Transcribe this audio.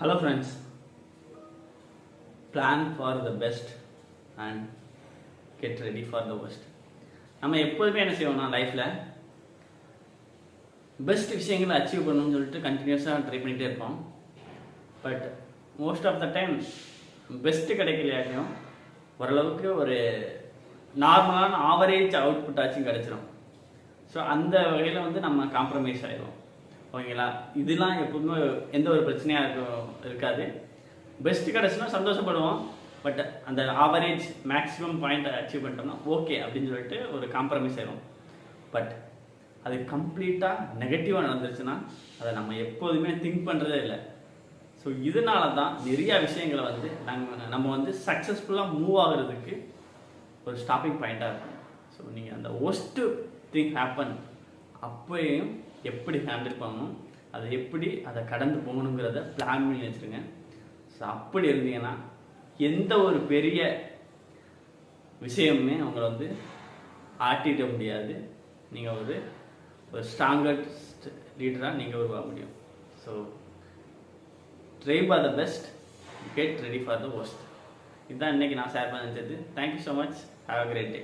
Hello friends, plan for the best and get ready for the worst. நம்ம எப்போதுமே என்ன செய்வோம்னா லைஃப்பில் பெஸ்ட் விஷயங்களை அச்சீவ் பண்ணணும்னு சொல்லிட்டு கண்டினியூஸாக ட்ரை பண்ணிகிட்டே இருப்போம். But most of the time best கிடைக்கலையாட்டியும் ஓரளவுக்கு ஒரு நார்மலான ஆவரேஜ் அவுட்புட் ஆச்சும் கிடச்சிரும். ஸோ அந்த வகையில் வந்து நம்ம காம்ப்ரமைஸ் ஆகிடும். ஓகேங்களா? இதெல்லாம் எப்போதுமே எந்த ஒரு பிரச்சனையாக இருக்காது. பெஸ்ட்டு கிடச்சுன்னா சந்தோஷப்படுவோம். பட் அந்த ஆவரேஜ் மேக்ஸிமம் பாயிண்ட்டை அச்சீவ் பண்ணிட்டோம்னா ஓகே அப்படின்னு சொல்லிட்டு ஒரு காம்ப்ரமைஸ் ஆகிடும். பட் அது கம்ப்ளீட்டாக நெகட்டிவாக நடந்துருச்சுன்னா அதை நம்ம எப்போதுமே திங்க் பண்ணுறதே இல்லை. ஸோ இதனால தான் நிறையா விஷயங்களை வந்து நம்ம வந்து சக்ஸஸ்ஃபுல்லாக மூவ் ஆகுறதுக்கு ஒரு ஸ்டாப்பிங் பாயிண்ட்டாக இருக்கும். ஸோ நீங்கள் அந்த ஒஸ்ட்டு திங் ஹேப்பன் அப்போயும் எப்படி ஹேண்டில் பண்ணணும், அதை கடந்து போகணுங்கிறத பிளான் பண்ணி வச்சுருங்க. ஸோ அப்படி இருந்தீங்கன்னா எந்த ஒரு பெரிய விஷயமுமே அவங்கள வந்து ஆட்டிட முடியாது. நீங்கள் ஒரு ஸ்ட்ராங்கஸ்ட் லீடராக நீங்கள் உருவாக முடியும். So try for the best, get ready for the worst. இதுதான் இன்றைக்கி நான் ஷேர் பண்ண நினச்சது. Thank you so much. Have a great day.